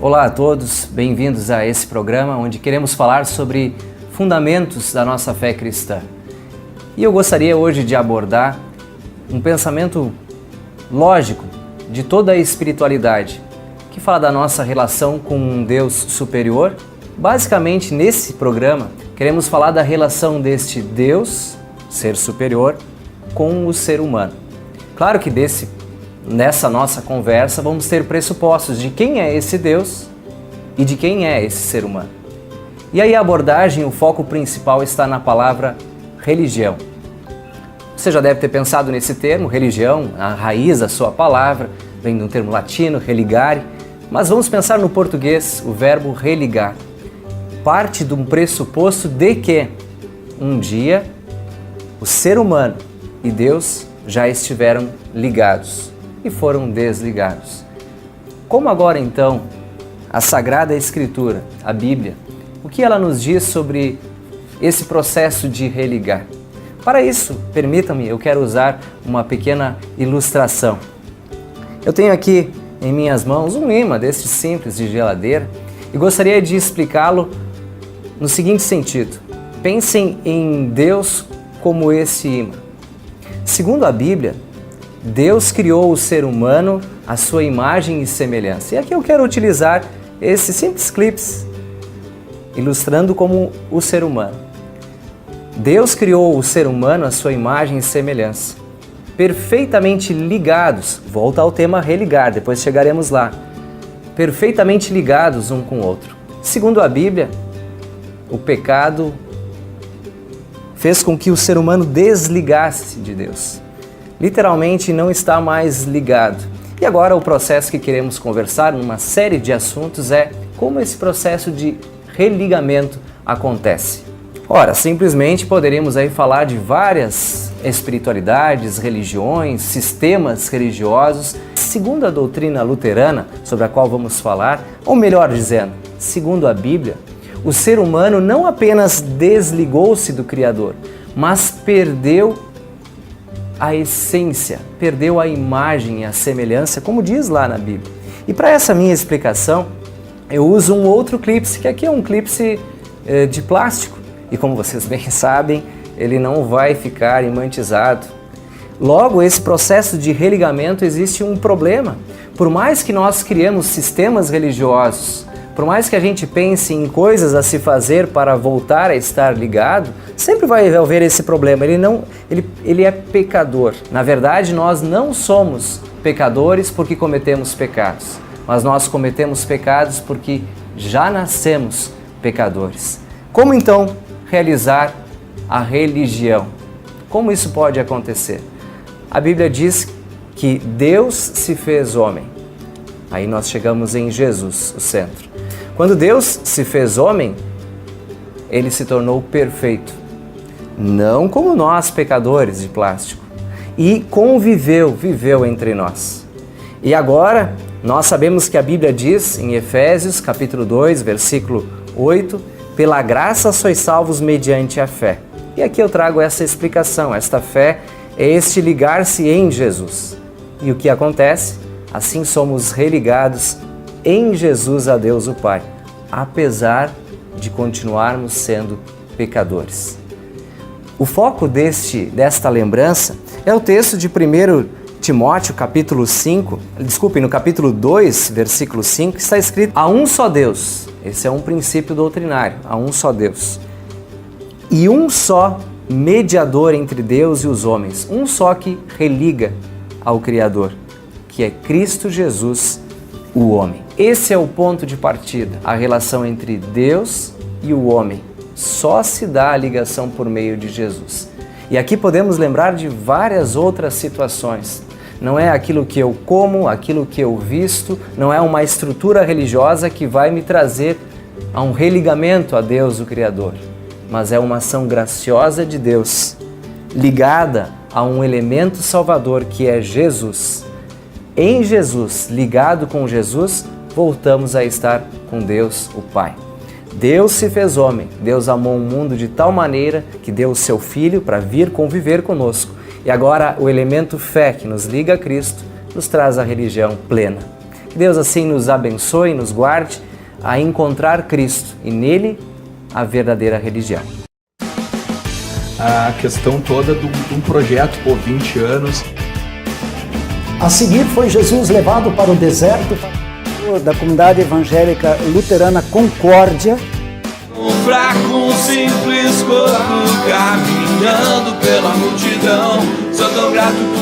Olá a todos, bem-vindos a esse programa onde queremos falar sobre fundamentos da nossa fé cristã. E eu gostaria hoje de abordar um pensamento lógico de toda a espiritualidade, que fala da nossa relação com um Deus superior. Basicamente, nesse programa, queremos falar da relação deste Deus, ser superior, com o ser humano. Claro que nessa nossa conversa vamos ter pressupostos de quem é esse Deus e de quem é esse ser humano. E aí a abordagem, o foco principal está na palavra religião. Você já deve ter pensado nesse termo, religião, a raiz da sua palavra, vem de um termo latino, religare, mas vamos pensar no português, o verbo religar. Parte de um pressuposto de que um dia o ser humano e Deus já estiveram ligados e foram desligados. Como agora então a Sagrada Escritura, a Bíblia, o que ela nos diz sobre esse processo de religar? Para isso, permitam-me, eu quero usar uma pequena ilustração. Eu tenho aqui em minhas mãos um imã desses simples de geladeira e gostaria de explicá-lo no seguinte sentido. Pensem em Deus como esse imã. Segundo a Bíblia, Deus criou o ser humano à sua imagem e semelhança. E aqui eu quero utilizar esses simples clipes, ilustrando como o ser humano. Deus criou o ser humano à sua imagem e semelhança, perfeitamente ligados, volta ao tema religar, depois chegaremos lá, perfeitamente ligados um com o outro. Segundo a Bíblia, o pecado fez com que o ser humano desligasse de Deus. Literalmente não está mais ligado. E agora o processo que queremos conversar numa série de assuntos é como esse processo de religamento acontece. Ora, simplesmente poderíamos aí falar de várias espiritualidades, religiões, sistemas religiosos. Segundo a doutrina luterana, sobre a qual vamos falar, ou melhor dizendo, segundo a Bíblia, o ser humano não apenas desligou-se do Criador, mas perdeu a essência, perdeu a imagem e a semelhança, como diz lá na Bíblia. E para essa minha explicação, eu uso um outro clipe, que aqui é um clipe de plástico. E como vocês bem sabem, ele não vai ficar imantizado. Logo, esse processo de religamento existe um problema. Por mais que nós criemos sistemas religiosos, por mais que a gente pense em coisas a se fazer para voltar a estar ligado, sempre vai haver esse problema. Ele é pecador. Na verdade, nós não somos pecadores porque cometemos pecados, mas nós cometemos pecados porque já nascemos pecadores. Como então realizar a religião? Como isso pode acontecer? A Bíblia diz que Deus se fez homem. Aí nós chegamos em Jesus, o centro. Quando Deus se fez homem, ele se tornou perfeito. Não como nós, pecadores de plástico. E viveu entre nós. E agora, nós sabemos que a Bíblia diz em Efésios, capítulo 2, versículo 8, pela graça sois salvos mediante a fé. E aqui eu trago essa explicação. Esta fé é este ligar-se em Jesus. E o que acontece? Assim somos religados em Jesus a Deus o Pai, apesar de continuarmos sendo pecadores. O foco desta lembrança é o texto de 1 Timóteo, no capítulo 2, versículo 5, está escrito: há um só Deus. Esse é um princípio doutrinário, há um só Deus. E um só mediador entre Deus e os homens, um só que religa ao Criador, que é Cristo Jesus, o homem. Esse é o ponto de partida, a relação entre Deus e o homem. Só se dá a ligação por meio de Jesus. E aqui podemos lembrar de várias outras situações. Não é aquilo que eu como, aquilo que eu visto, não é uma estrutura religiosa que vai me trazer a um religamento a Deus, o Criador, mas é uma ação graciosa de Deus, ligada a um elemento salvador que é Jesus. Em Jesus, ligado com Jesus, voltamos a estar com Deus, o Pai. Deus se fez homem, Deus amou o mundo de tal maneira que deu o seu Filho para vir conviver conosco. E agora o elemento fé que nos liga a Cristo nos traz a religião plena. Que Deus assim nos abençoe, nos guarde a encontrar Cristo e nele a verdadeira religião. A questão toda de um projeto por 20 anos. A seguir foi Jesus levado para o deserto da comunidade evangélica luterana Concórdia. Um fraco, simples corpo caminhando pela multidão. Sou tão grato por